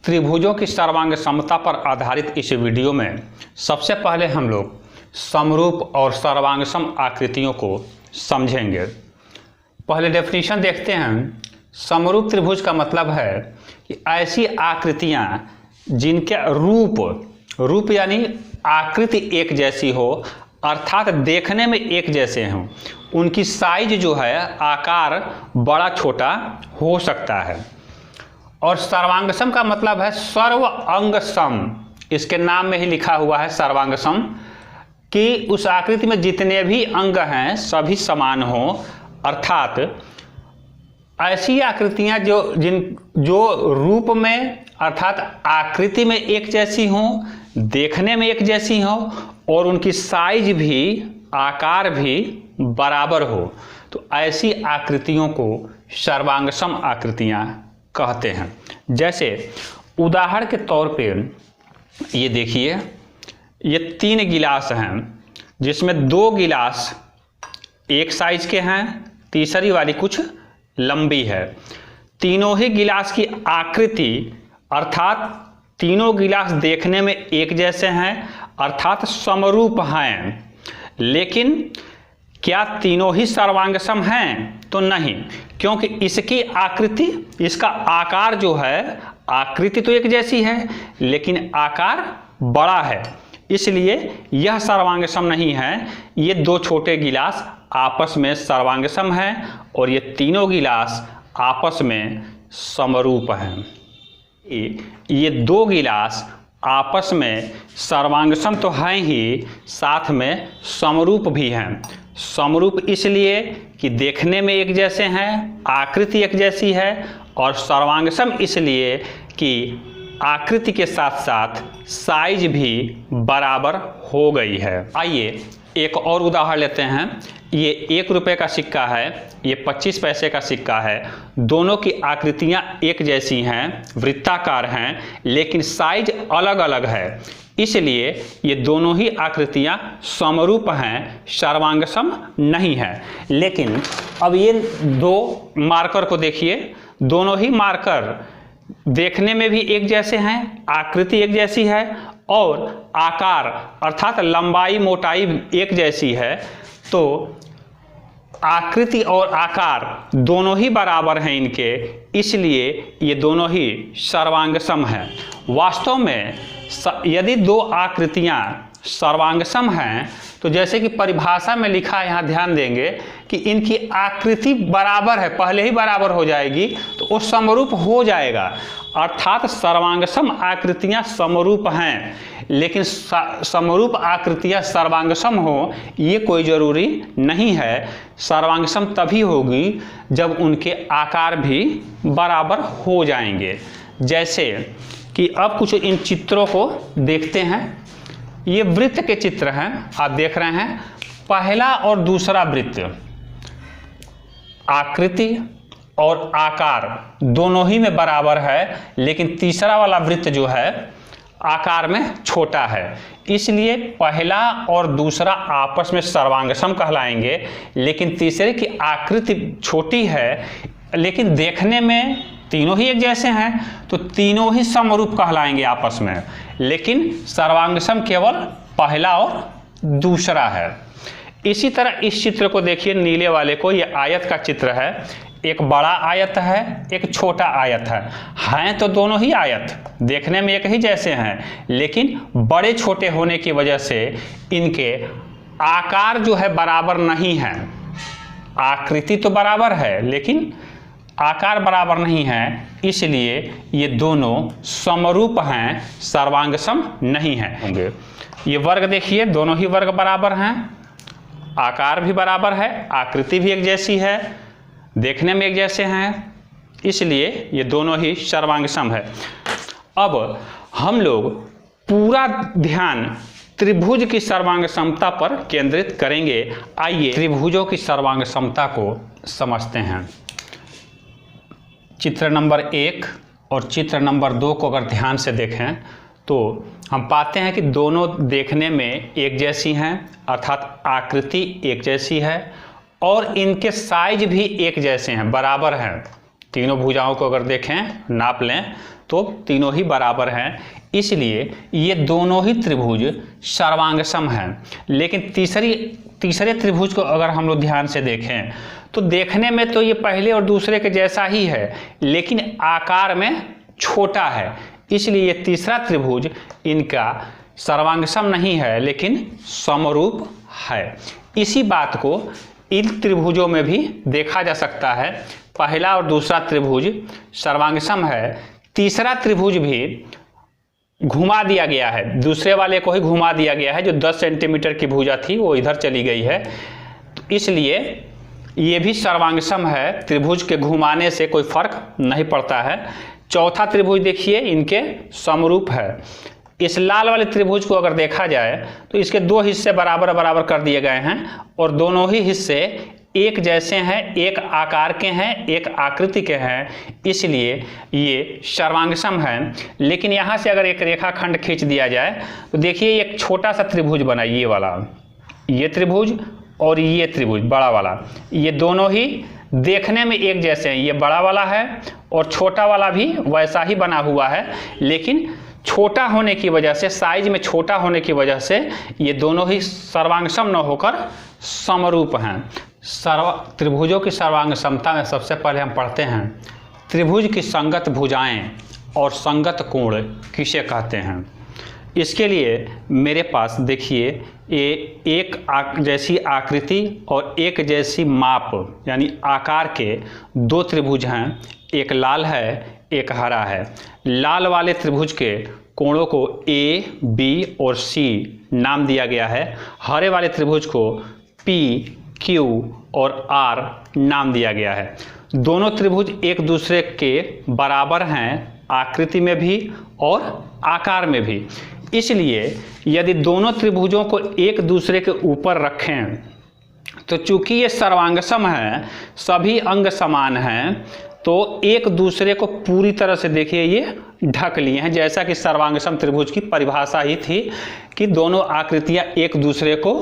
त्रिभुजों की सर्वांग समता पर आधारित इस वीडियो में सबसे पहले हम लोग समरूप और सर्वांगसम आकृतियों को समझेंगे। पहले डेफिनेशन देखते हैं। समरूप त्रिभुज का मतलब है कि ऐसी आकृतियां जिनके रूप यानी आकृति एक जैसी हो, अर्थात देखने में एक जैसे हों, उनकी साइज जो है आकार बड़ा छोटा हो सकता है। और सर्वांगसम का मतलब है सर्व अंग सम, इसके नाम में ही लिखा हुआ है सर्वांगसम, कि उस आकृति में जितने भी अंग हैं सभी समान हों, अर्थात ऐसी आकृतियां जो रूप में अर्थात आकृति में एक जैसी हों, देखने में एक जैसी हों और उनकी साइज भी आकार भी बराबर हो, तो ऐसी आकृतियों को सर्वांगसम आकृतियां कहते हैं। जैसे उदाहरण के तौर पे ये देखिए, ये 3 गिलास हैं जिसमें 2 गिलास एक साइज के हैं, तीसरी वाली कुछ लंबी है। तीनों ही गिलास की आकृति अर्थात तीनों गिलास देखने में एक जैसे हैं, अर्थात समरूप हैं, लेकिन क्या तीनों ही सर्वांगसम हैं? तो नहीं, क्योंकि इसकी आकृति, इसका आकार जो है, आकृति तो एक जैसी है लेकिन आकार बड़ा है, इसलिए यह सर्वांगसम नहीं है। ये 2 छोटे गिलास आपस में सर्वांगसम हैं और ये तीनों गिलास आपस में समरूप हैं। ये 2 गिलास आपस में सर्वांगसम तो हैं ही, साथ में समरूप भी हैं। समरूप इसलिए कि देखने में एक जैसे हैं, आकृति एक जैसी है, और सर्वांगसम इसलिए कि आकृति के साथ साथ साइज भी बराबर हो गई है। आइए एक और उदाहरण लेते हैं। ये 1 रुपये का सिक्का है, ये 25 पैसे का सिक्का है। दोनों की आकृतियां एक जैसी हैं, वृत्ताकार हैं, लेकिन साइज अलग अलग है, इसलिए ये दोनों ही आकृतियां समरूप हैं, सर्वांगसम नहीं है। लेकिन अब ये 2 मार्कर को देखिए, दोनों ही मार्कर देखने में भी एक जैसे हैं, आकृति एक जैसी है और आकार अर्थात लंबाई मोटाई एक जैसी है, तो आकृति और आकार दोनों ही बराबर हैं इनके, इसलिए ये दोनों ही सर्वांगसम हैं। वास्तव में यदि 2 आकृतियां सर्वांगसम हैं तो जैसे कि परिभाषा में लिखा है, यहाँ ध्यान देंगे कि इनकी आकृति बराबर है, पहले ही बराबर हो जाएगी तो वो समरूप हो जाएगा। अर्थात सर्वांगसम आकृतियां समरूप हैं, लेकिन समरूप आकृतियां सर्वांगसम हो ये कोई ज़रूरी नहीं है। सर्वांगसम तभी होगी जब उनके आकार भी बराबर हो जाएंगे। जैसे कि अब कुछ इन चित्रों को देखते हैं। ये वृत्त के चित्र हैं, आप देख रहे हैं। पहला और दूसरा वृत्त आकृति और आकार दोनों ही में बराबर है, लेकिन तीसरा वाला वृत्त जो है आकार में छोटा है, इसलिए पहला और दूसरा आपस में सर्वांगसम कहलाएंगे। लेकिन तीसरे की आकृति छोटी है, लेकिन देखने में तीनों ही एक जैसे हैं, तो तीनों ही समरूप कहलाएंगे आपस में, लेकिन सर्वांगसम केवल पहला और दूसरा है। इसी तरह इस चित्र को देखिए, नीले वाले को, ये आयत का चित्र है। एक बड़ा आयत है, एक छोटा आयत है, हैं तो दोनों ही आयत देखने में एक ही जैसे हैं, लेकिन बड़े छोटे होने की वजह से इनके आकार जो है बराबर नहीं है। आकृति तो बराबर है लेकिन आकार बराबर नहीं है, इसलिए ये दोनों समरूप हैं, सर्वांगसम नहीं हैं होंगे। ये वर्ग देखिए, दोनों ही वर्ग बराबर हैं, आकार भी बराबर है, आकृति भी एक जैसी है, देखने में एक जैसे हैं, इसलिए ये दोनों ही सर्वांगसम है। अब हम लोग पूरा ध्यान त्रिभुज की सर्वांगसमता पर केंद्रित करेंगे। आइए त्रिभुजों की सर्वांगसमता को समझते हैं। चित्र नंबर 1 और चित्र नंबर 2 को अगर ध्यान से देखें तो हम पाते हैं कि दोनों देखने में एक जैसी हैं, अर्थात आकृति एक जैसी है और इनके साइज भी एक जैसे हैं, बराबर हैं। तीनों भुजाओं को अगर देखें, नाप लें तो तीनों ही बराबर हैं, इसलिए ये दोनों ही त्रिभुज सर्वांगसम हैं। लेकिन तीसरे त्रिभुज को अगर हम लोग ध्यान से देखें तो देखने में तो ये पहले और दूसरे के जैसा ही है, लेकिन आकार में छोटा है, इसलिए ये तीसरा त्रिभुज इनका सर्वांगसम नहीं है लेकिन समरूप है। इसी बात को इन त्रिभुजों में भी देखा जा सकता है। पहला और दूसरा त्रिभुज सर्वांगसम है, तीसरा त्रिभुज भी घुमा दिया गया है, दूसरे वाले को ही घुमा दिया गया है। जो 10 सेंटीमीटर की भुजा थी वो इधर चली गई है, तो इसलिए ये भी सर्वांगसम है, त्रिभुज के घुमाने से कोई फर्क नहीं पड़ता है। चौथा त्रिभुज देखिए इनके समरूप है। इस लाल वाले त्रिभुज को अगर देखा जाए तो इसके दो हिस्से बराबर बराबर कर दिए गए हैं और दोनों ही हिस्से एक जैसे हैं, एक आकार के हैं, एक आकृति के हैं, इसलिए ये सर्वांगसम है। लेकिन यहाँ से अगर एक रेखाखंड खींच दिया जाए तो देखिए एक छोटा सा त्रिभुज बना, ये वाला, ये त्रिभुज और ये त्रिभुज बड़ा वाला, ये दोनों ही देखने में एक जैसे हैं। ये बड़ा वाला है और छोटा वाला भी वैसा ही बना हुआ है, लेकिन छोटा होने की वजह से, साइज में छोटा होने की वजह से ये दोनों ही सर्वांगसम न होकर समरूप हैं। त्रिभुजों की सर्वांगसमता में सबसे पहले हम पढ़ते हैं त्रिभुज की संगत भुजाएं और संगत कोण किसे कहते हैं। इसके लिए मेरे पास देखिए ये एक जैसी आकृति और एक जैसी माप यानी आकार के दो त्रिभुज हैं, एक लाल है एक हरा है। लाल वाले त्रिभुज के कोणों को ए, बी और सी नाम दिया गया है, हरे वाले त्रिभुज को पी, क्यू और आर नाम दिया गया है। दोनों त्रिभुज एक दूसरे के बराबर हैं, आकृति में भी और आकार में भी, इसलिए यदि दोनों त्रिभुजों को एक दूसरे के ऊपर रखें तो चूंकि ये सर्वांगसम है, सभी अंग समान हैं, तो एक दूसरे को पूरी तरह से देखिए ये ढक लिए हैं। जैसा कि सर्वांगसम त्रिभुज की परिभाषा ही थी कि दोनों आकृतियां एक दूसरे को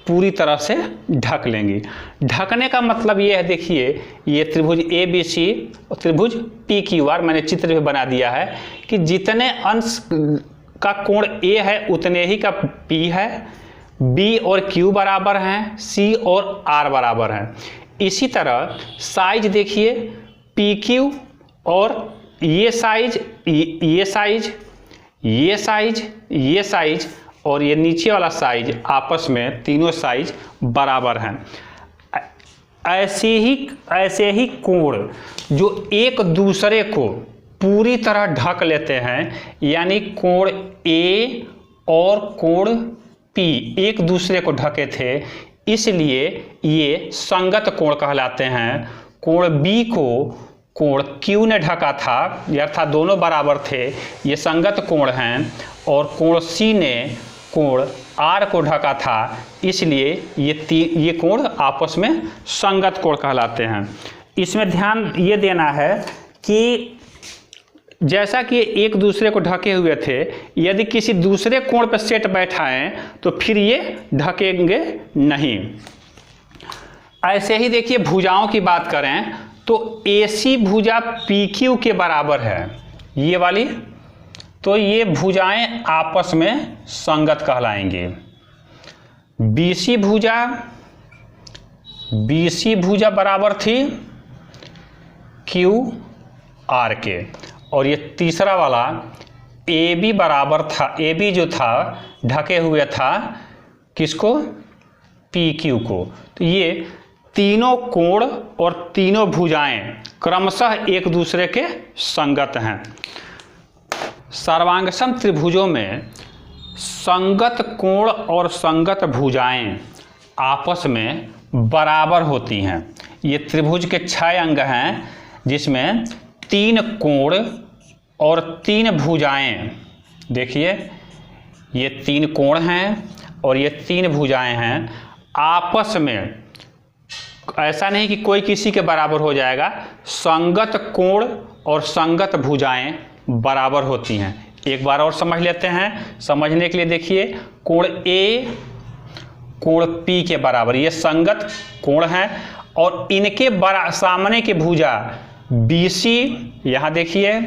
पूरी तरह से ढक लेंगी। ढकने का मतलब ये है, देखिए ये त्रिभुज ए बी सी और त्रिभुज पी क्यू आर, मैंने चित्र भी बना दिया है कि जितने अंश का कोण ए है उतने ही का पी है, बी और क्यू बराबर हैं, सी और आर बराबर हैं। इसी तरह साइज देखिए पी क्यू और ये साइज, ये साइज, ये साइज, ये साइज और ये नीचे वाला साइज, आपस में तीनों साइज बराबर हैं। ऐसे ही कोण जो एक दूसरे को पूरी तरह ढक लेते हैं, यानी कोण ए और कोण पी एक दूसरे को ढके थे, इसलिए ये संगत कोण कहलाते हैं। कोण बी को कोण क्यू ने ढका था, अर्थात दोनों बराबर थे, ये संगत कोण हैं, और कोण सी ने कोण आर को ढका था, इसलिए ये कोण आपस में संगत कोण कहलाते हैं। इसमें ध्यान ये देना है कि जैसा कि एक दूसरे को ढके हुए थे, यदि किसी दूसरे कोण पर सेट बैठाएं तो फिर ये ढकेंगे नहीं। ऐसे ही देखिए भुजाओं की बात करें तो AC भुजा PQ के बराबर है, ये वाली, तो ये भुजाएं आपस में संगत कहलाएंगे। BC भुजा बराबर थी QR के, और ये तीसरा वाला AB बराबर था, AB जो था ढके हुए था किसको, PQ को। तो ये तीनों कोण और तीनों भुजाएं क्रमशः एक दूसरे के संगत हैं। सर्वांगसम त्रिभुजों में संगत कोण और संगत भुजाएं आपस में बराबर होती हैं। ये त्रिभुज के 6 अंग हैं, जिसमें 3 कोण और 3 भुजाएं, देखिए ये 3 कोण हैं और ये 3 भुजाएं हैं, आपस में ऐसा नहीं कि कोई किसी के बराबर हो जाएगा, संगत कोण और संगत भुजाएं बराबर होती हैं। एक बार और समझ लेते हैं। समझने के लिए देखिए कोण ए कोण पी के बराबर, ये संगत कोण हैं, और इनके सामने के भुजा BC, यहाँ देखिए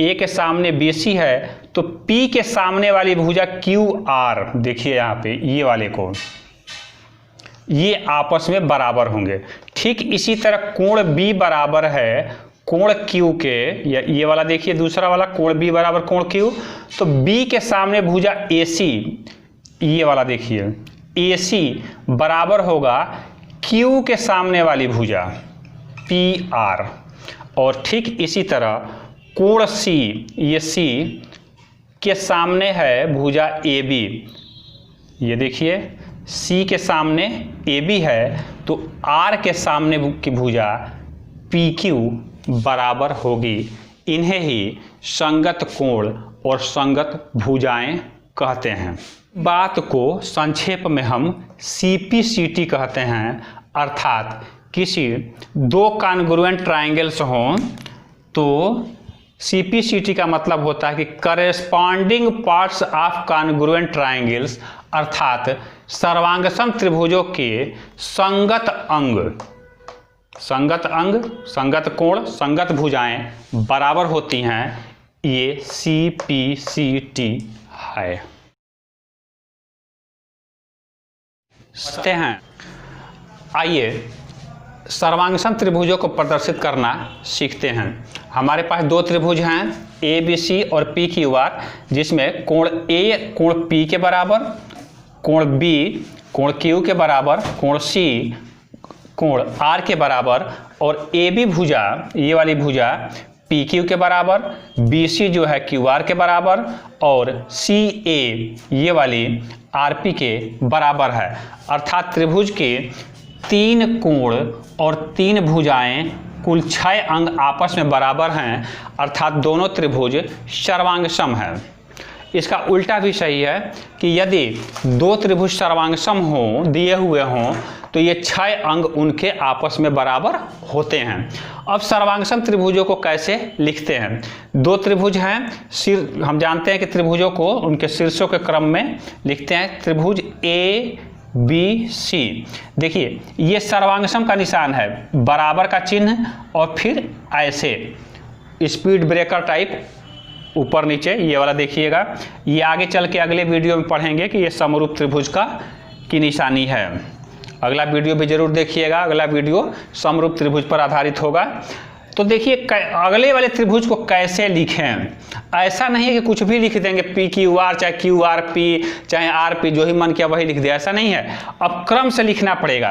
ए के सामने BC है तो P के सामने वाली भुजा QR, देखिए यहाँ पे ये वाले को, ये आपस में बराबर होंगे। ठीक इसी तरह कोण B बराबर है कोण Q के, या ये वाला देखिए दूसरा वाला कोण B बराबर कोण Q, तो B के सामने भुजा AC, ये वाला देखिए AC बराबर होगा Q के सामने वाली भुजा PR। और ठीक इसी तरह कोण C, ये C के सामने है भुजा AB, ये देखिए C के सामने AB है तो R के सामने की भुजा PQ बराबर होगी। इन्हें ही संगत कोण और संगत भुजाएं कहते हैं। बात को संक्षेप में हम CPCT कहते हैं, अर्थात किसी दो कॉन्ग्रुएंट ट्रायंगल्स हों तो CPCT का मतलब होता है कि corresponding parts of congruent triangles, अर्थात सर्वांगसम त्रिभुजों के संगत अंग, संगत कोण, संगत भुजाएं बराबर होती हैं, ये CPCT है। समझते हैं। आइए सर्वांगसम त्रिभुजों को प्रदर्शित करना सीखते हैं। हमारे पास दो त्रिभुज हैं ABC और PQR, जिसमें कोण A कोण P के बराबर, कोण B कोण Q के बराबर, कोण C कोण R के बराबर, और AB भुजा, ये वाली भुजा PQ के बराबर, BC जो है QR के बराबर, और CA ये वाली RP के बराबर है। अर्थात त्रिभुज के तीन कोण और तीन भुजाएं कुल 6 अंग आपस में बराबर हैं, अर्थात दोनों त्रिभुज सर्वांगसम है। इसका उल्टा भी सही है कि यदि दो त्रिभुज सर्वांगसम हों, दिए हुए हों, तो ये 6 अंग उनके आपस में बराबर होते हैं। अब सर्वांगसम त्रिभुजों को कैसे लिखते हैं? दो त्रिभुज हैं, सिर हम जानते हैं कि त्रिभुजों को उनके शीर्षों के क्रम में लिखते हैं। त्रिभुज ABC, देखिए ये सर्वांगसम का निशान है, बराबर का चिन्ह, और फिर ऐसे स्पीड ब्रेकर टाइप ऊपर नीचे ये वाला देखिएगा। ये आगे चल के अगले वीडियो में पढ़ेंगे कि ये समरूप त्रिभुज की निशानी है। अगला वीडियो भी जरूर देखिएगा, अगला वीडियो समरूप त्रिभुज पर आधारित होगा। तो देखिए अगले वाले त्रिभुज को कैसे लिखें। ऐसा नहीं है कि कुछ भी लिख देंगे PQR, चाहे QRP, चाहे RP, जो ही मन किया वही लिख दे, ऐसा नहीं है। अब क्रम से लिखना पड़ेगा।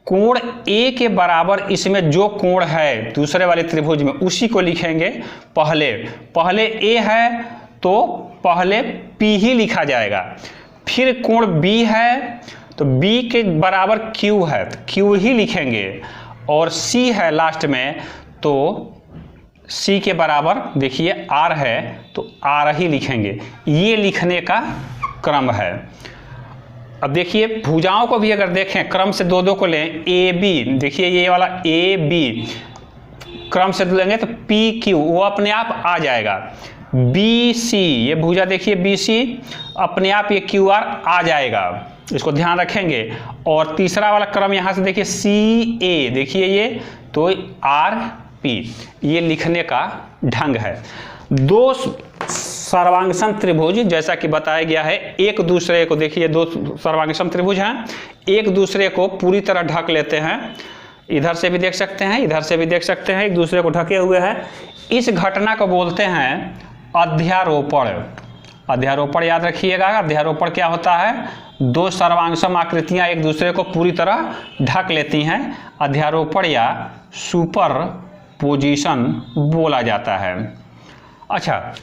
कोण A के बराबर इसमें जो कोण है दूसरे वाले त्रिभुज में, उसी को लिखेंगे पहले A है तो पहले P ही लिखा जाएगा। फिर कोण B है तो B के बराबर Q है तो Q ही लिखेंगे, और C है लास्ट में तो C के बराबर देखिए R है तो R ही लिखेंगे। ये लिखने का क्रम है। अब देखिए भुजाओं को भी अगर देखें क्रम से दो को लें, AB, देखिए ये वाला AB क्रम से लेंगे तो PQ वो अपने आप आ जाएगा। BC, ये भुजा देखिए BC अपने आप ये QR आ जाएगा, इसको ध्यान रखेंगे। और तीसरा वाला क्रम यहाँ से देखिए CA, देखिए ये तो RP, ये लिखने का ढंग है। दो सर्वांगसम त्रिभुज जैसा कि बताया गया है, एक दूसरे को देखिए, दो सर्वांगसम त्रिभुज हैं, एक दूसरे को पूरी तरह ढक लेते हैं। इधर से भी देख सकते हैं, इधर से भी देख सकते हैं, एक दूसरे को ढके हुए हैं। इस घटना को बोलते हैं अध्यारोपण। अध्यारोपण याद रखिएगा। अध्यारोपण क्या होता है? दो सर्वांगसम आकृतियां एक दूसरे को पूरी तरह ढक लेती हैं, अध्यारोपण या सुपर पोजीशन बोला जाता है। अच्छा,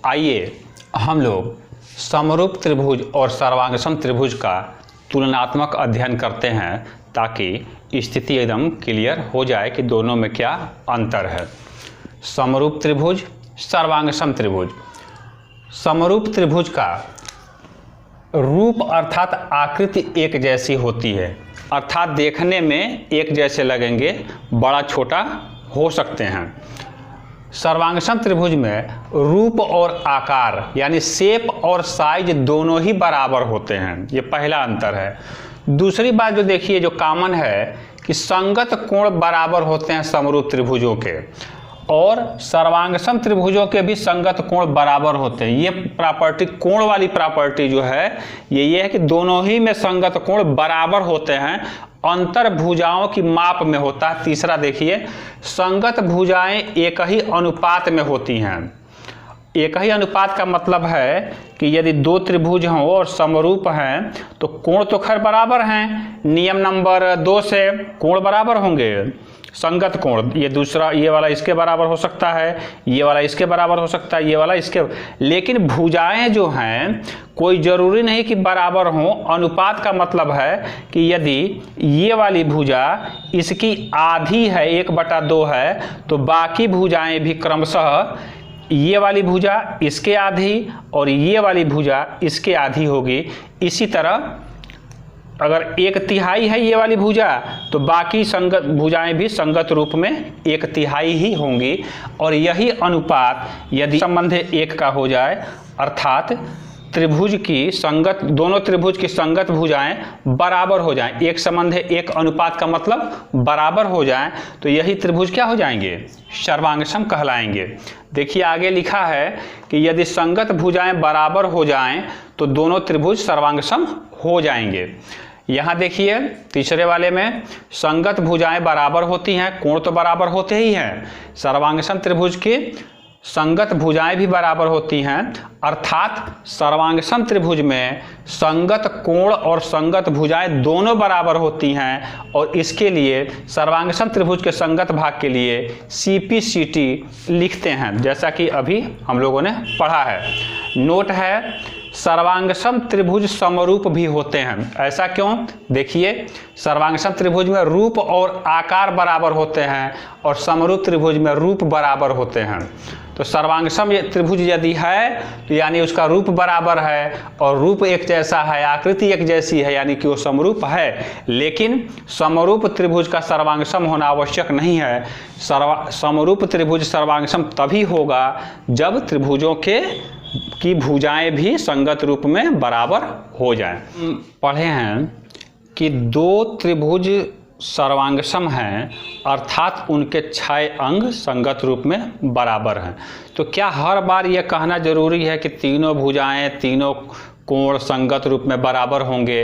आइए हम लोग समरूप त्रिभुज और सर्वांगसम त्रिभुज का तुलनात्मक अध्ययन करते हैं, ताकि स्थिति एकदम क्लियर हो जाए कि दोनों में क्या अंतर है। समरूप त्रिभुज, सर्वांगसम त्रिभुज। समरूप त्रिभुज का रूप अर्थात आकृति एक जैसी होती है, अर्थात देखने में एक जैसे लगेंगे, बड़ा छोटा हो सकते हैं। सर्वांगसम त्रिभुज में रूप और आकार यानी शेप और साइज दोनों ही बराबर होते हैं, ये पहला अंतर है। दूसरी बात जो देखिए जो कॉमन है कि संगत कोण बराबर होते हैं समरूप त्रिभुजों के, और सर्वांगसम त्रिभुजों के भी संगत कोण बराबर होते हैं। ये प्रॉपर्टी, कोण वाली प्रॉपर्टी जो है ये है कि दोनों ही में संगत कोण बराबर होते हैं, अंतर भुजाओं की माप में होता है। तीसरा देखिए, संगत भुजाएं एक ही अनुपात में होती हैं। एक ही अनुपात का मतलब है कि यदि दो त्रिभुज हों और समरूप हैं तो कोण तो खैर बराबर हैं, नियम नंबर 2 से कोण बराबर होंगे, संगत कोण। ये दूसरा, ये वाला इसके बराबर हो सकता है, ये वाला इसके बराबर हो सकता है, ये वाला इसके, लेकिन भुजाएं जो हैं कोई ज़रूरी नहीं कि बराबर हों। अनुपात का मतलब है कि यदि ये वाली भुजा इसकी आधी है, 1/2 है, तो बाकी भुजाएं भी क्रमशः ये वाली भुजा इसके आधी और ये वाली भुजा इसके आधी होगी। इसी तरह अगर 1/3 है ये वाली भुजा तो बाकी संगत भुजाएं भी संगत रूप में 1/3 ही होंगी। और यही अनुपात यदि संबंध 1 का हो जाए, अर्थात त्रिभुज की संगत, दोनों त्रिभुज की संगत भुजाएं बराबर हो जाएं, एक संबंध 1 अनुपात का मतलब बराबर हो जाएं, तो यही त्रिभुज क्या हो जाएंगे, सर्वांगसम कहलाएंगे। देखिए आगे लिखा है कि यदि संगत भुजाएं बराबर हो जाएं तो दोनों त्रिभुज सर्वांगसम हो जाएंगे। यहाँ देखिए तीसरे वाले में संगत भुजाएं बराबर होती हैं, कोण तो बराबर होते ही हैं, सर्वांगसम त्रिभुज की संगत भुजाएं भी बराबर होती हैं, अर्थात सर्वांगसम त्रिभुज में संगत कोण और संगत भुजाएं दोनों बराबर होती हैं। और इसके लिए सर्वांगसम त्रिभुज के संगत भाग के लिए CP/CT लिखते हैं, जैसा कि अभी हम लोगों ने पढ़ा है। नोट है, सर्वांगसम त्रिभुज समरूप भी होते हैं। ऐसा क्यों? देखिए सर्वांगसम त्रिभुज में रूप और आकार बराबर होते हैं और समरूप त्रिभुज में रूप बराबर होते हैं। तो सर्वांगसम त्रिभुज यदि है तो यानी उसका रूप बराबर है और रूप एक जैसा है, आकृति एक जैसी है, यानी कि वो समरूप है। लेकिन समरूप त्रिभुज का सर्वांगसम होना आवश्यक नहीं है। समरूप त्रिभुज सर्वांगसम तभी होगा जब त्रिभुजों की भुजाएं भी संगत रूप में बराबर हो जाएं। पढ़े हैं कि दो त्रिभुज सर्वांगसम हैं, अर्थात उनके 6 अंग संगत रूप में बराबर हैं। तो क्या हर बार यह कहना जरूरी है कि तीनों भुजाएं, तीनों कोण संगत रूप में बराबर होंगे,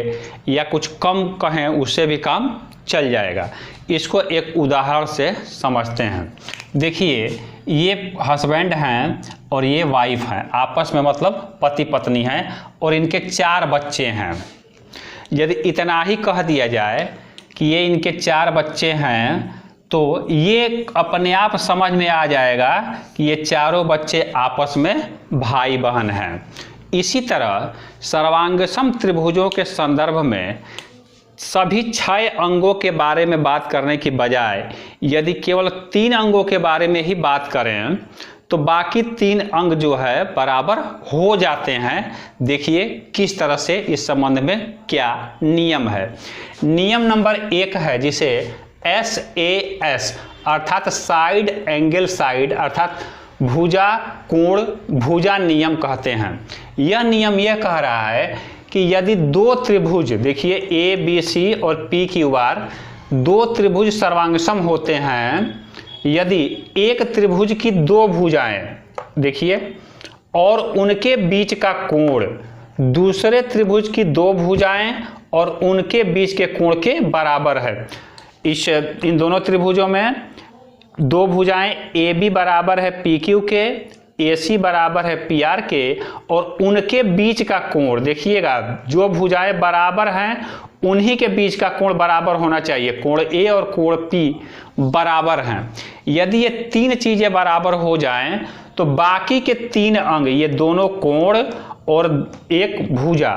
या कुछ कम कहें उससे भी काम चल जाएगा? इसको एक उदाहरण से समझते हैं। देखिए ये हस्बैंड हैं और ये वाइफ हैं, आपस में मतलब पति पत्नी हैं और इनके 4 बच्चे हैं। यदि इतना ही कह दिया जाए कि ये इनके 4 बच्चे हैं तो ये अपने आप समझ में आ जाएगा कि ये चारों बच्चे आपस में भाई बहन हैं। इसी तरह सर्वांगसम त्रिभुजों के संदर्भ में सभी 6 अंगों के बारे में बात करने की बजाय यदि केवल 3 अंगों के बारे में ही बात करें तो बाकी 3 अंग जो है बराबर हो जाते हैं। देखिए किस तरह से इस संबंध में क्या नियम है। नियम नंबर 1 है जिसे SAS अर्थात साइड एंगल साइड अर्थात भुजा कोण भुजा नियम कहते हैं। यह नियम यह कह रहा है कि यदि 2 त्रिभुज, देखिए ABC और PQR, 2 त्रिभुज सर्वांगसम होते हैं, यदि एक त्रिभुज की 2 भुजाएं, देखिए, और उनके बीच का कोण दूसरे त्रिभुज की 2 भुजाएं और उनके बीच के कोण के बराबर है। इन दोनों त्रिभुजों में 2 भुजाएं AB बराबर है PQ के, AC बराबर है PR के, और उनके बीच का कोण देखिएगा, जो भुजाएं बराबर हैं उन्हीं के बीच का कोण बराबर होना चाहिए। कोण A और कोण P बराबर हैं। यदि ये 3 चीजें बराबर हो जाएं तो बाकी के 3 अंग, ये दोनों कोण और एक भुजा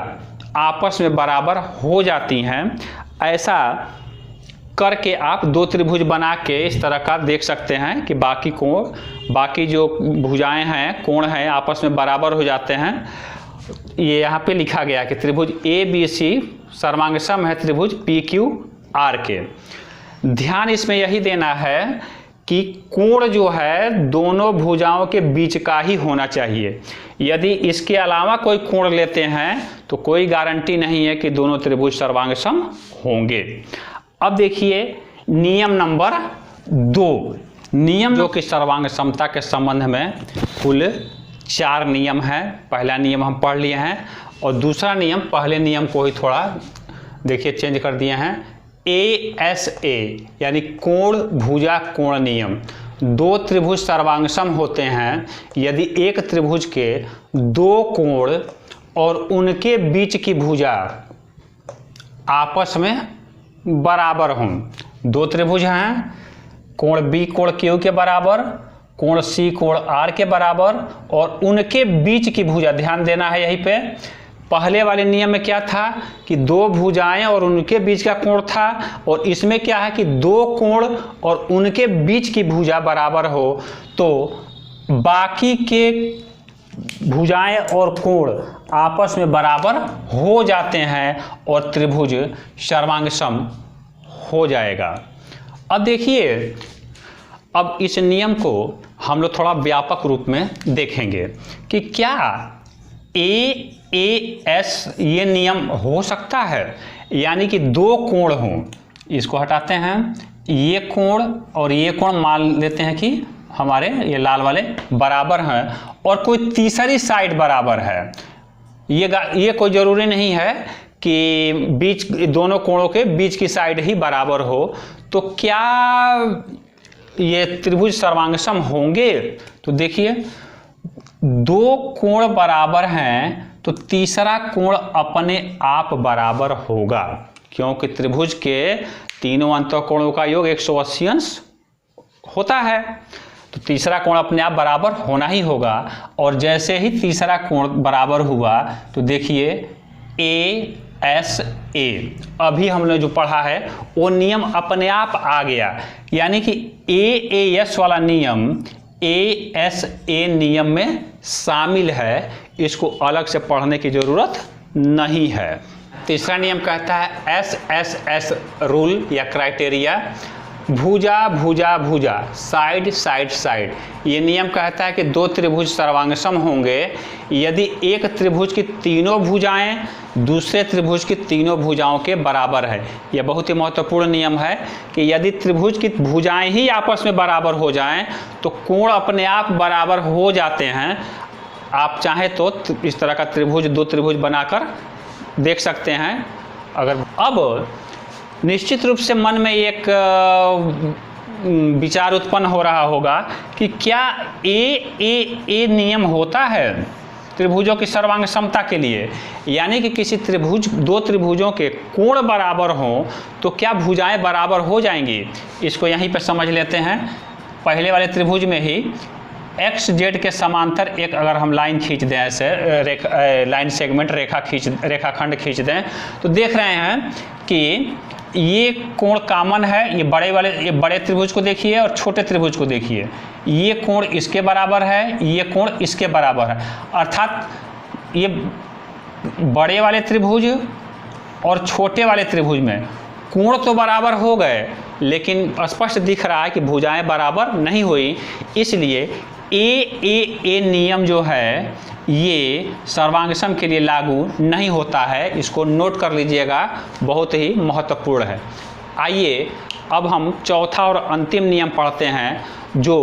आपस में बराबर हो जाती हैं। ऐसा करके आप 2 त्रिभुज बना के इस तरह का देख सकते हैं कि बाकी कोण, बाकी जो भुजाएं हैं, कोण हैं, आपस में बराबर हो जाते हैं। ये यहाँ पे लिखा गया कि त्रिभुज ABC सर्वांगसम है त्रिभुज PQR के। ध्यान इसमें यही देना है कि कोण जो है दोनों भुजाओं के बीच का ही होना चाहिए। यदि इसके अलावा कोई कोण लेते हैं तो कोई गारंटी नहीं है कि दोनों त्रिभुज सर्वांगसम होंगे। अब देखिए नियम नंबर 2, नियम जो कि सर्वांग समता के संबंध में कुल 4 नियम हैं। पहला नियम हम पढ़ लिए हैं और दूसरा नियम, पहले नियम को ही थोड़ा देखिए चेंज कर दिए हैं। ASA यानी कोण भुजा कोण नियम। 2 त्रिभुज सर्वांगसम होते हैं यदि एक त्रिभुज के 2 कोण और उनके बीच की भुजा आपस में बराबर हों। 2 त्रिभुज हैं, कोण B कोण Q के बराबर, कोण C कोण R के बराबर और उनके बीच की भुजा, ध्यान देना है यहीं पे। पहले वाले नियम में क्या था कि 2 भुजाएं और उनके बीच का कोण था, और इसमें क्या है कि 2 कोण और उनके बीच की भुजा बराबर हो तो बाकी के भुजाएं और कोण आपस में बराबर हो जाते हैं और त्रिभुज सर्वांगसम हो जाएगा। अब देखिए, अब इस नियम को हम लोग थोड़ा व्यापक रूप में देखेंगे कि क्या AAS ये नियम हो सकता है, यानी कि 2 कोण हों। इसको हटाते हैं, ये कोण और ये कोण मान लेते हैं कि हमारे ये लाल वाले बराबर हैं और कोई तीसरी साइड बराबर है। ये कोई ज़रूरी नहीं है कि बीच दोनों कोणों के बीच की साइड ही बराबर हो। तो क्या ये त्रिभुज सर्वांगसम होंगे? तो देखिए, 2 कोण बराबर हैं तो तीसरा कोण अपने आप बराबर होगा, क्योंकि त्रिभुज के तीनों अंतःकोणों का योग 180 अंश होता है। तो तीसरा कोण अपने आप बराबर होना ही होगा। और जैसे ही तीसरा कोण बराबर हुआ तो देखिए ASA, अभी हमने जो पढ़ा है वो नियम अपने आप आ गया, यानी कि AAS वाला नियम ASA नियम में शामिल है। इसको अलग से पढ़ने की ज़रूरत नहीं है। तीसरा नियम कहता है SSS रूल या क्राइटेरिया, भुजा भुजा भुजा, साइड साइड साइड। ये नियम कहता है कि 2 त्रिभुज सर्वांगसम होंगे यदि एक त्रिभुज की तीनों भुजाएं दूसरे त्रिभुज की तीनों भुजाओं के बराबर है। यह बहुत ही महत्वपूर्ण नियम है कि यदि त्रिभुज की भुजाएं ही आपस में बराबर हो जाएं तो कोण अपने आप बराबर हो जाते हैं। आप चाहें तो इस तरह का त्रिभुज 2 त्रिभुज बनाकर देख सकते हैं। अगर अब निश्चित रूप से मन में एक विचार उत्पन्न हो रहा होगा कि क्या AAA नियम होता है त्रिभुजों की सर्वांग समता के लिए, यानी कि किसी त्रिभुज 2 त्रिभुजों के कोण बराबर हों तो क्या भुजाएं बराबर हो जाएंगी? इसको यहीं पर समझ लेते हैं। पहले वाले त्रिभुज में ही XZ के समांतर एक अगर हम लाइन खींच दें, ऐसे लाइन सेगमेंट रेखाखंड खींच दें तो देख रहे हैं कि ये कोण कॉमन है। ये बड़े त्रिभुज को देखिए और छोटे त्रिभुज को देखिए, ये कोण इसके बराबर है, ये कोण इसके बराबर है। अर्थात ये बड़े वाले त्रिभुज और छोटे वाले त्रिभुज में कोण तो बराबर हो गए, लेकिन स्पष्ट दिख रहा है कि भुजाएं बराबर नहीं हुई। इसलिए AAA नियम जो है ये सर्वांगसम के लिए लागू नहीं होता है। इसको नोट कर लीजिएगा, बहुत ही महत्वपूर्ण है। आइए अब हम चौथा और अंतिम नियम पढ़ते हैं जो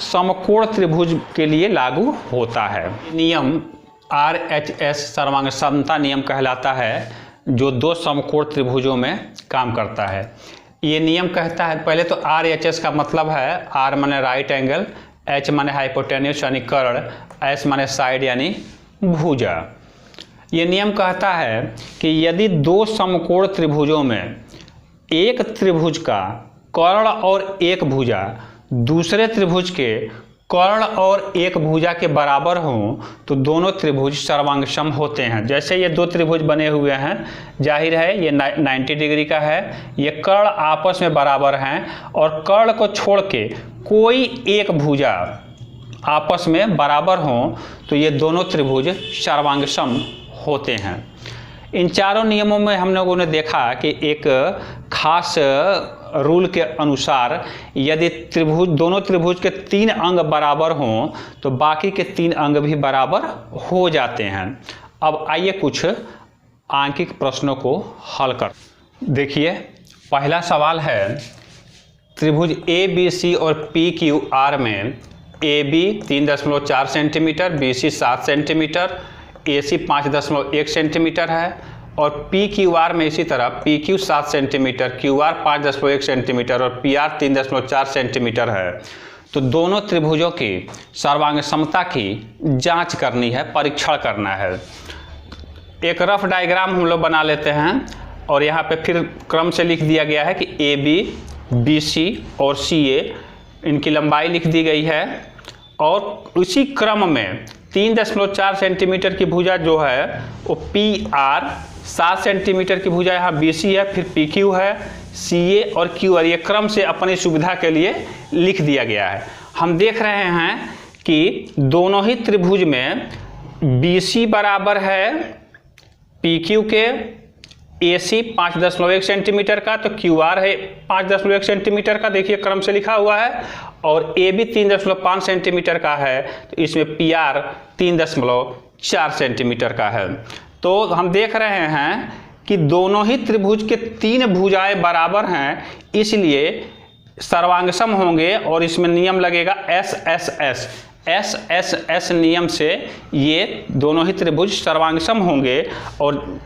समकोण त्रिभुज के लिए लागू होता है। नियम RHS सर्वांग समता नियम कहलाता है, जो 2 समकोण त्रिभुजों में काम करता है। ये नियम कहता है, पहले तो RHS का मतलब है R माने राइट एंगल, H माने हाइपोटेन्यूस यानी कर्ण, S माने साइड यानी भुजा। ये नियम कहता है कि यदि 2 समकोण त्रिभुजों में एक त्रिभुज का कर्ण और एक भुजा दूसरे त्रिभुज के कर्ण और एक भुजा के बराबर हों तो दोनों त्रिभुज सर्वांगसम होते हैं। जैसे ये 2 त्रिभुज बने हुए हैं, जाहिर है ये 90 डिग्री का है, ये कर्ण आपस में बराबर हैं और कर्ण को छोड़ के कोई एक भुजा आपस में बराबर हों तो ये दोनों त्रिभुज सर्वांगसम होते हैं। इन चारों नियमों में हम लोगों ने देखा कि एक खास रूल के अनुसार यदि दोनों त्रिभुज के 3 अंग बराबर हों तो बाकी के 3 अंग भी बराबर हो जाते हैं। अब आइए कुछ आंकिक प्रश्नों को हल कर देखिए। पहला सवाल है त्रिभुज ए बी सी और पी क्यू आर में A B 3.4 centimetre, B C 7 centimetre, A C 5.1 centimetre है और पी क्यू आर में इसी तरह P Q 7 centimetre, Q R 5.1 centimetre और पी आर 3.4 सेंटीमीटर है। तो दोनों त्रिभुजों की सर्वांग समता की जांच करनी है, परीक्षण करना है। एक रफ डायग्राम हम लोग बना लेते हैं और यहाँ पे फिर क्रम से लिख दिया गया है कि ए बी, बी सी और सी ए, इनकी लंबाई लिख दी गई है और उसी क्रम में 3.4 सेंटीमीटर की भुजा जो है वो पी आर, 7 सेंटीमीटर की भुजा यहाँ बी सी है, फिर पी क्यू है, सी ए और क्यू आर, ये क्रम से अपनी सुविधा के लिए लिख दिया गया है। हम देख रहे हैं कि दोनों ही त्रिभुज में बी सी बराबर है पी क्यू के, ए सी 5.1 सेंटीमीटर का, तो क्यू आर है 5.1 सेंटीमीटर का, देखिए क्रम से लिखा हुआ है, और ए बी 3.5 सेंटीमीटर का है, तो इसमें पी आर 3.4 सेंटीमीटर का है। तो हम देख रहे हैं कि दोनों ही त्रिभुज के 3 भुजाएं बराबर हैं, इसलिए सर्वांगसम होंगे और इसमें नियम लगेगा S S S. S S S नियम से ये दोनों ही त्रिभुज सर्वांगसम होंगे। और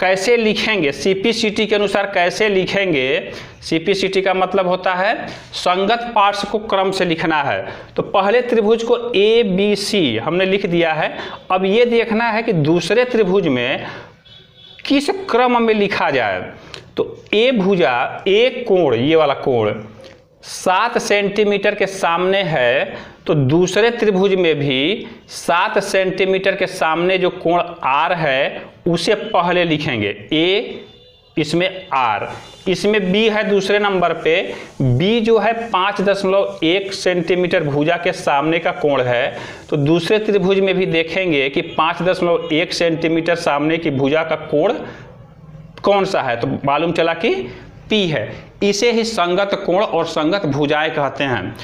कैसे लिखेंगे, सीपीसीटी के अनुसार कैसे लिखेंगे? सीपीसीटी का मतलब होता है संगत पार्ट्स को क्रम से लिखना है। तो पहले त्रिभुज को ए बी सी हमने लिख दिया है, अब ये देखना है कि दूसरे त्रिभुज में किस क्रम में लिखा जाए। तो ए भुजा, एक कोण, ये वाला कोण 7 सेंटीमीटर के सामने है, तो दूसरे त्रिभुज में भी 7 सेंटीमीटर के सामने जो कोण आर है उसे पहले लिखेंगे। ए, इसमें आर, इसमें बी है दूसरे नंबर पे, बी जो है 5.1 सेंटीमीटर भुजा के सामने का कोण है, तो दूसरे त्रिभुज में भी देखेंगे कि 5.1 सेंटीमीटर सामने की भुजा का कोण कौन सा है, तो मालूम चला कि पी है। इसे ही संगत कोण और संगत भुजाएं कहते हैं।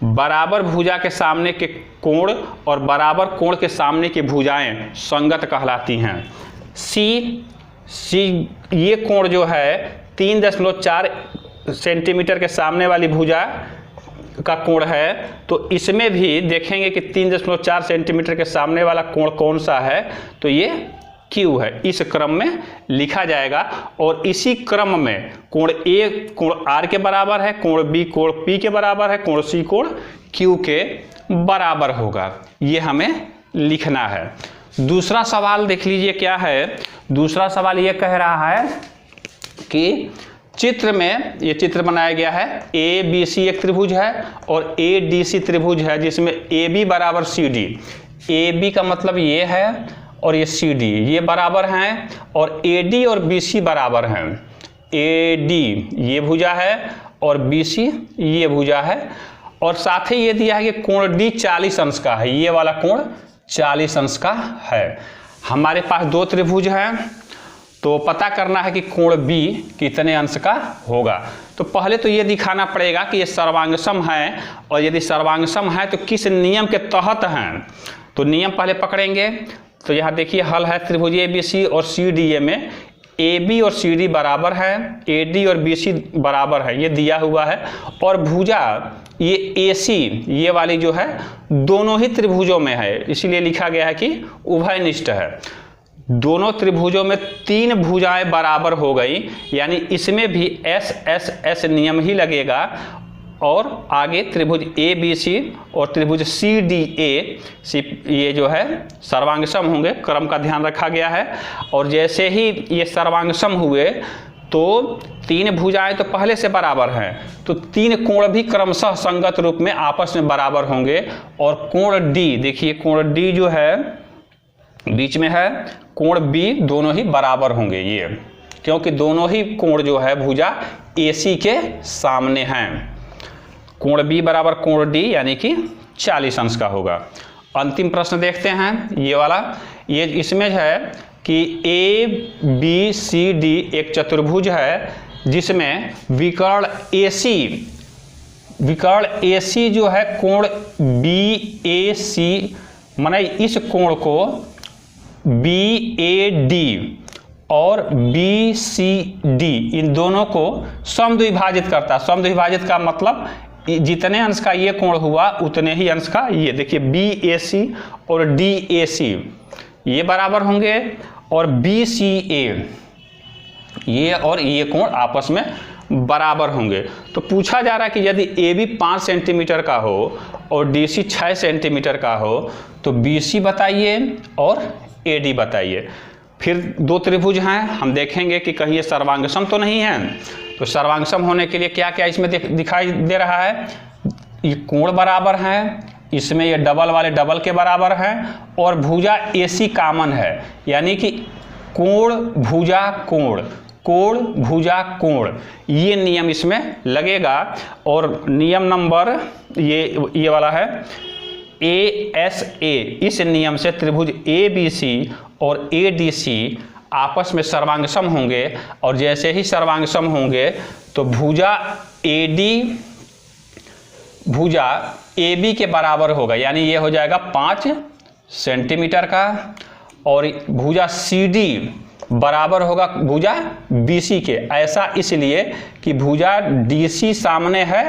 बराबर भुजा के सामने के कोण और बराबर कोण के सामने की भुजाएं संगत कहलाती हैं। सी ये कोण जो है 3.4 सेंटीमीटर के सामने वाली भुजा का कोण है, तो इसमें भी देखेंगे कि 3.4 सेंटीमीटर के सामने वाला कोण कौन सा है, तो ये क्यू है। इस क्रम में लिखा जाएगा और इसी क्रम में कोण ए कोण आर के बराबर है, कोण बी कोण पी के बराबर है, कोण सी कोण क्यू के बराबर होगा। ये हमें लिखना है। दूसरा सवाल देख लीजिए क्या है। दूसरा सवाल ये कह रहा है कि चित्र में, ये चित्र बनाया गया है, ए बी सी एक त्रिभुज है और ए डी सी त्रिभुज है जिसमें ए बी बराबर सी डी। ए बी का मतलब ये है और ये सी डी, ये बराबर हैं और ए डी और बी सी बराबर हैं। ए डी ये भुजा है और बी सी ये भुजा है, और साथ ही ये दिया है कि कोण डी 40 अंश का है, ये वाला कोण 40 अंश का है। हमारे पास 2 त्रिभुज हैं, तो पता करना है कि कोण बी कितने अंश का होगा। तो पहले तो ये दिखाना पड़ेगा कि ये सर्वांगसम है, और यदि सर्वांगसम है तो किस नियम के तहत हैं। तो नियम पहले पकड़ेंगे। तो यहाँ देखिए हल है त्रिभुज ए बी सी और सी डी ए में ए बी और सी डी बराबर है, ए डी और बी सी बराबर है, ये दिया हुआ है। और भुजा ये ए सी ये वाली जो है दोनों ही त्रिभुजों में है, इसीलिए लिखा गया है कि उभयनिष्ठ है। दोनों त्रिभुजों में 3 भुजाएं बराबर हो गई, यानी इसमें भी एस एस एस नियम ही लगेगा। और आगे त्रिभुज ए बी सी और त्रिभुज सी डी ए ये जो है सर्वांगसम होंगे, क्रम का ध्यान रखा गया है। और जैसे ही ये सर्वांगसम हुए तो 3 भुजाएं तो पहले से बराबर हैं, तो 3 कोण भी क्रमशः संगत रूप में आपस में बराबर होंगे। और कोण डी, देखिए कोण डी जो है बीच में है, कोण बी दोनों ही बराबर होंगे, ये क्योंकि दोनों ही कोण जो है भुजा ए सी के सामने हैं। कोण बी बराबर कोण डी यानी कि 40 अंश का होगा। अंतिम प्रश्न देखते हैं, ये वाला, ये इसमें है कि ए बी सी डी एक चतुर्भुज है जिसमें विकर्ण ए सी जो है कोण बी ए सी, माने इस कोण को बी ए डी और बी सी डी इन दोनों को समद्विभाजित करता है। समद्विभाजित का मतलब जितने अंश का ये कोण हुआ उतने ही अंश का ये, देखिए बी ए सी और डी ए सी ये बराबर होंगे और बी सी ए ये और ये कोण आपस में बराबर होंगे। तो पूछा जा रहा है कि यदि ए बी 5 सेंटीमीटर का हो और डी सी 6 सेंटीमीटर का हो तो बी सी बताइए और ए डी बताइए। फिर दो त्रिभुज हैं, हम देखेंगे कि कहीं ये सर्वांगसम तो नहीं है। तो सर्वांगसम होने के लिए क्या क्या इसमें दिखाई दे रहा है, ये कोण बराबर है, इसमें ये डबल वाले डबल के बराबर हैं और भुजा AC कॉमन है, यानी कि कोण भुजा कोण, कोण भुजा कोण, ये नियम इसमें लगेगा। और नियम नंबर ये वाला है ASA, इस नियम से त्रिभुज ABC और ADC आपस में सर्वांगसम होंगे और जैसे ही सर्वांगसम होंगे तो भुजा AD भुजा AB के बराबर होगा, यानी ये हो जाएगा 5 सेंटीमीटर का, और भुजा CD बराबर होगा भुजा BC के। ऐसा इसलिए कि भुजा DC सामने है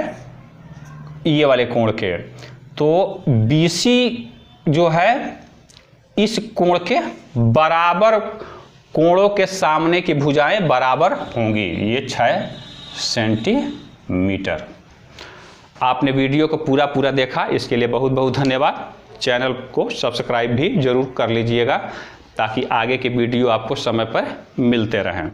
ये वाले कोण के, तो BC जो है इस कोण के बराबर, कोणों के सामने की भुजाएं बराबर होंगी, ये 6 सेंटीमीटर। आपने वीडियो को पूरा देखा, इसके लिए बहुत बहुत धन्यवाद। चैनल को सब्सक्राइब भी जरूर कर लीजिएगा ताकि आगे के वीडियो आपको समय पर मिलते रहें।